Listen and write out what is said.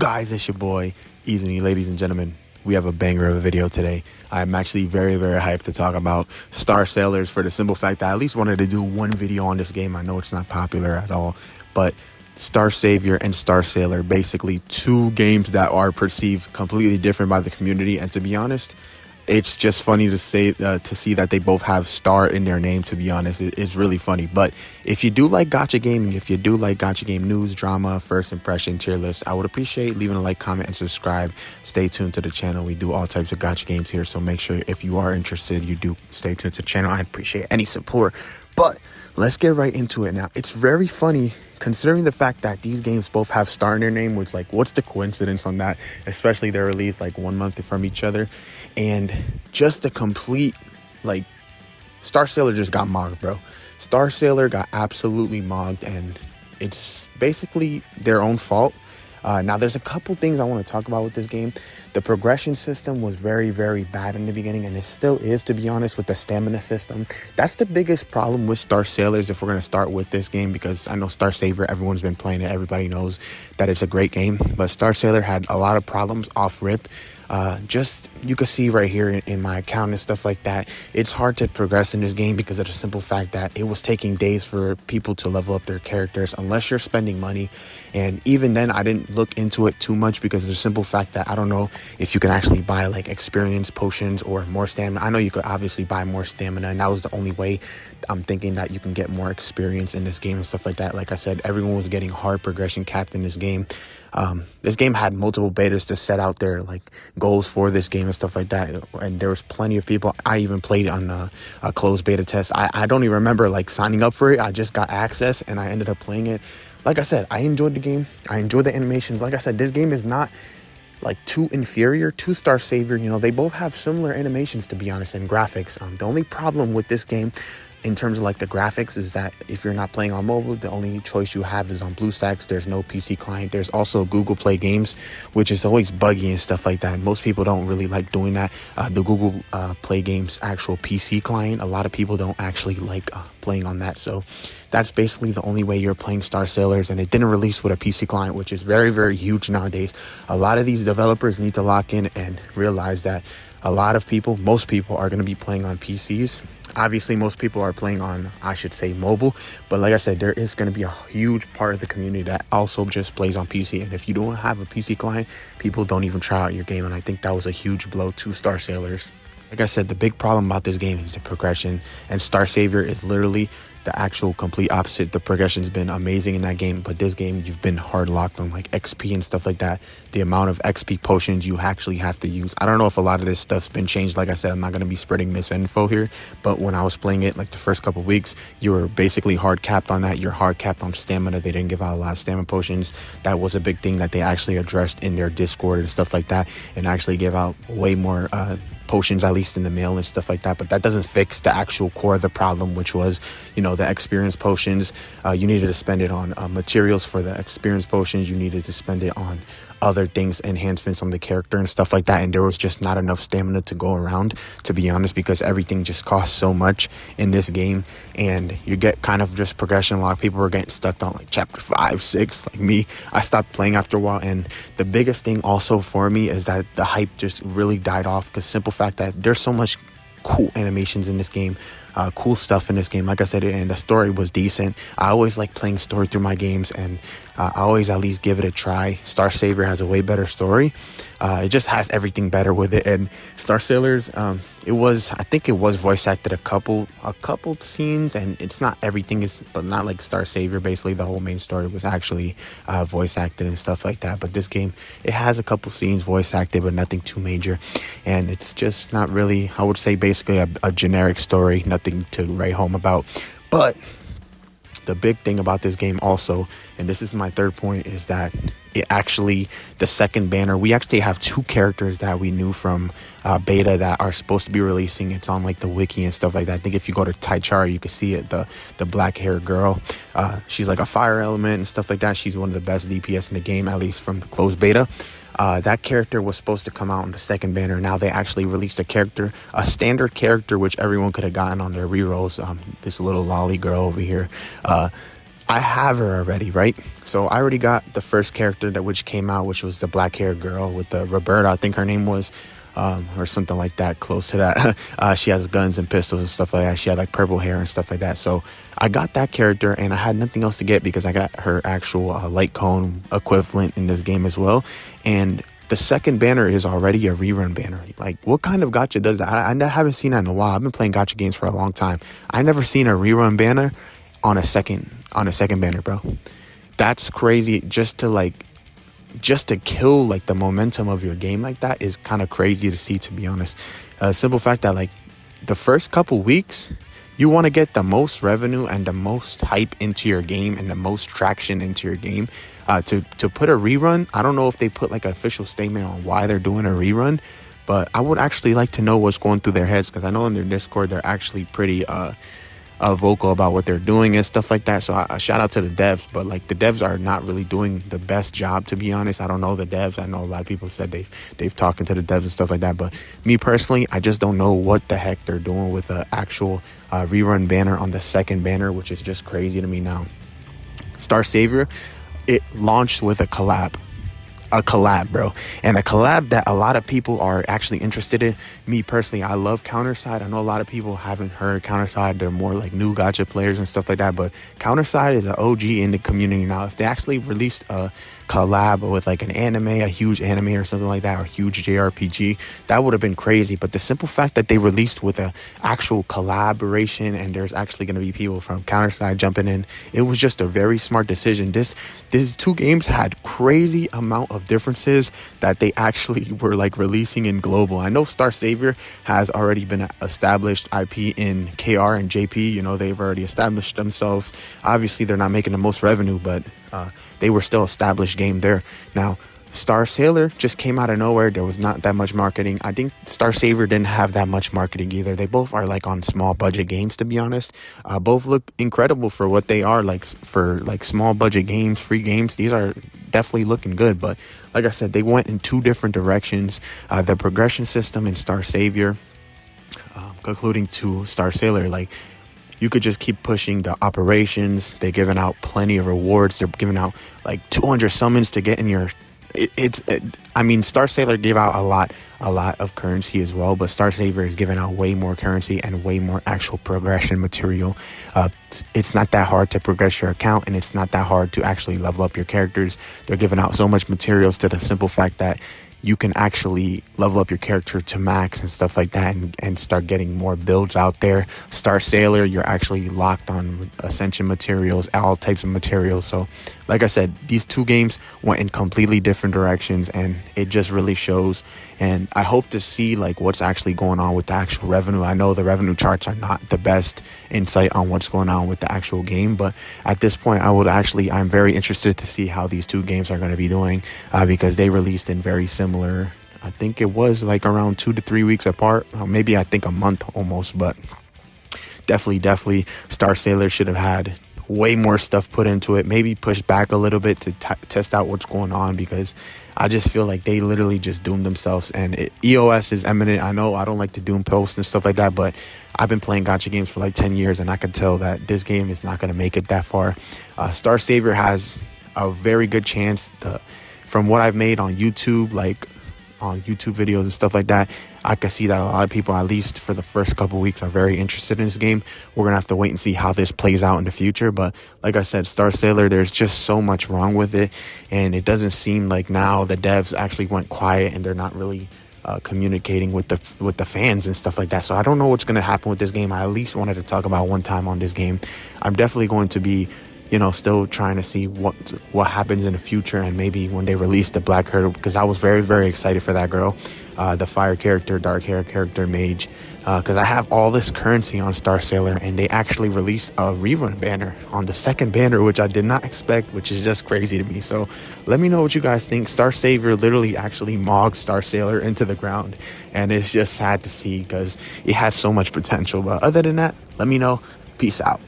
guys? It's your boy Easy. Ladies and gentlemen, we have a banger of a video today. I'm actually very hyped to talk about Star Sailors for the simple fact that I at least wanted to do one video on this game. I know it's not popular at all, but Star Savior and Star Sailor, basically two games that are perceived completely different by the community. And to be honest, it's just funny to see that they both have Star in their name. To be honest, it's really funny. But if you do like gacha gaming, if you do like gacha game news, drama, first impression, tier list, I would appreciate leaving a like, comment, and subscribe. Stay tuned to the channel. We do all types of gacha games here, so make sure if you are interested, you do stay tuned to the channel. I appreciate any support. But let's get right into it now. It's very funny considering the fact that these games both have Star in their name, which, like, what's the coincidence on that? Especially they're released like 1 month from each other. And just a complete, like, Star Sailor just got mogged, bro. Star Sailor got absolutely mogged, and it's basically their own fault. Now, there's a couple things I want to talk about with this game. The progression system was very bad in the beginning, and it still is, to be honest, with the stamina system. That's the biggest problem with Star Sailors if we're going to start with this game, because I know Star Savior, everyone's been playing it. Everybody knows that it's a great game, but Star Sailor had a lot of problems off rip. Just you can see right here in my account and stuff like that, it's hard to progress in this game because of the simple fact that it was taking days for people to level up their characters unless you're spending money. And even then, I didn't look into it too much because of the simple fact that I don't know if you can actually buy like experience potions or more stamina. I know you could obviously buy more stamina, and that was the only way I'm thinking that you can get more experience in this game and stuff like that. Like I said, everyone was getting hard progression capped in this game. This game had multiple betas to set out their like goals for this game and stuff like that, and there was plenty of people. I even played on a closed beta test. I don't even remember like signing up for it. I just got access and I ended up playing it. Like I said, I enjoyed the game. I enjoyed the animations. Like I said, this game is not like too inferior to Star Savior. You know, they both have similar animations, to be honest, and graphics. The only problem with this game in terms of like the graphics is that if you're not playing on mobile, the only choice you have is on BlueStacks. There's no PC client. There's also Google Play Games, which is always buggy and stuff like that. Most people don't really like doing that. The Google Play Games actual PC client, a lot of people don't actually like playing on that. So that's basically the only way you're playing Star Sailors, and it didn't release with a PC client, which is very huge nowadays. A lot of these developers need to lock in and realize that a lot of people, most people, are going to be playing on PCs. Obviously, most people are playing on, I should say, mobile. But like I said, there is going to be a huge part of the community that also just plays on PC. And if you don't have a PC client, people don't even try out your game. And I think that was a huge blow to Star Sailors. Like I said, the big problem about this game is the progression. And Star Savior is literally the actual complete opposite. The progression's been amazing in that game, but this game, you've been hard locked on like XP and stuff like that. The amount of XP potions you actually have to use. I don't know if a lot of this stuff's been changed. Like I said, I'm not going to be spreading misinfo here, but when I was playing it like the first couple weeks, you were basically hard capped on that. You're hard capped on stamina. They didn't give out a lot of stamina potions. That was a big thing that they actually addressed in their Discord and stuff like that, and actually gave out way more potions, at least in the mail and stuff like that. But that doesn't fix the actual core of the problem, which was, you know, the experience potions. You needed to spend it on materials for the experience potions. You needed to spend it on other things, enhancements on the character and stuff like that, and there was just not enough stamina to go around, to be honest, because everything just costs so much in this game, and you get kind of just progression lock. People were getting stuck on like chapter 5, 6, like me. I stopped playing after a while, and the biggest thing also for me is that the hype just really died off, because simple fact that there's so much cool animations in this game, cool stuff in this game. Like I said, and the story was decent. I always like playing story through my games, and I always at least give it a try. Star Savior has a way better story. It just has everything better with it. And Star Sailors, I think it was voice acted a couple scenes, and it's not everything is, but not like Star Savior. Basically, the whole main story was actually voice acted and stuff like that. But this game, it has a couple scenes voice acted, but nothing too major. And it's just not really, I would say, basically a generic story, nothing to write home about. But the big thing about this game also, and this is my third point, is that it actually, the second banner, we actually have two characters that we knew from beta that are supposed to be releasing. It's on like the wiki and stuff like that. I think if you go to Taichara, you can see it, the black haired girl. She's like a fire element and stuff like that. She's one of the best DPS in the game, at least from the closed beta. That character was supposed to come out in the second banner. Now they actually released a character, a standard character, which everyone could have gotten on their rerolls. This little lolly girl over here. I have her already, right? So I already got the first character that which came out, which was the black haired girl with the Roberta, I think her name was, or something like that, close to that. She has guns and pistols and stuff like that. She had like purple hair and stuff like that. So I got that character, and I had nothing else to get because I got her actual light cone equivalent in this game as well. And the second banner is already a rerun banner. Like, what kind of gacha does that? I haven't seen that in a while. I've been playing gacha games for a long time. I never seen a rerun banner on a second banner, bro. That's crazy. Just to kill like the momentum of your game like that is kind of crazy to see, to be honest. Simple fact that like the first couple weeks, you want to get the most revenue and the most hype into your game and the most traction into your game. To put a rerun, I don't know if they put like an official statement on why they're doing a rerun, but I would actually like to know what's going through their heads, because I know in their Discord they're actually pretty vocal about what they're doing and stuff like that. So I shout out to the devs, but like the devs are not really doing the best job, to be honest. I don't know the devs. I know a lot of people said they've talking to the devs and stuff like that, but me personally, I just don't know what the heck they're doing with the actual rerun banner on the second banner, which is just crazy to me now. Star Savior, it launched with a collab, bro, and a collab that a lot of people are actually interested in. Me personally, I love Counterside. I know a lot of people haven't heard Counterside. They're more like new gacha players and stuff like that, but Counterside is an OG in the community now. If they actually released a collab with like an anime, a huge anime or something like that, or a huge JRPG, that would have been crazy. But the simple fact that they released with a actual collaboration, and there's actually going to be people from Counterside jumping in, it was just a very smart decision. These two games had crazy amount of differences that they actually were like releasing in global. I know Star Savior has already been established IP in KR and JP. You know, they've already established themselves. Obviously they're not making the most revenue, but they were still established game there. Now Star Sailor just came out of nowhere. There was not that much marketing. I think Star Savior didn't have that much marketing either. They both are like on small budget games, to be honest. Both look incredible for what they are, like for like small budget games, free games. These are definitely looking good, but like I said, they went in two different directions. The progression system in Star Savior, concluding to Star Sailor, like you could just keep pushing the operations. They're giving out plenty of rewards. They're giving out like 200 summons to get in your I mean, Star Sailor gave out a lot of currency as well, but Star Savior is giving out way more currency and way more actual progression material. It's not that hard to progress your account, and it's not that hard to actually level up your characters. They're giving out so much materials to the simple fact that you can actually level up your character to max and stuff like that, and start getting more builds out there. Star Sailor, you're actually locked on Ascension materials, all types of materials. So like I said, these two games went in completely different directions, and it just really shows. And I hope to see like what's actually going on with the actual revenue. I know the revenue charts are not the best insight on what's going on with the actual game, but at this point I'm very interested to see how these two games are going to be doing, because they released in very similar, I think it was like around 2 to 3 weeks apart, maybe I think a month almost. But definitely Star Sailor should have had way more stuff put into it, maybe push back a little bit to test out what's going on, because I just feel like they literally just doomed themselves. And EOS is eminent. I know I don't like to doom post and stuff like that, but I've been playing gacha games for like 10 years, and I can tell that this game is not going to make it that far. Star Savior has a very good chance. From what I've made on YouTube, like on YouTube videos and stuff like that, I can see that a lot of people, at least for the first couple weeks, are very interested in this game. We're gonna have to wait and see how this plays out in the future. But like I said, Star Sailor, there's just so much wrong with it, and it doesn't seem like now the devs actually went quiet and they're not really communicating with the fans and stuff like that. So I don't know what's gonna happen with this game. I at least wanted to talk about one time on this game. I'm definitely going to be, still trying to see what happens in the future, and maybe when they release the Black Hurdle, because I was very, very excited for that girl, the fire character, dark hair character, mage, because I have all this currency on Star Sailor, and they actually released a rerun banner on the second banner, which I did not expect, which is just crazy to me. So let me know what you guys think. Star Savior literally actually mogged Star Sailor into the ground, and it's just sad to see because it had so much potential. But other than that, let me know. Peace out.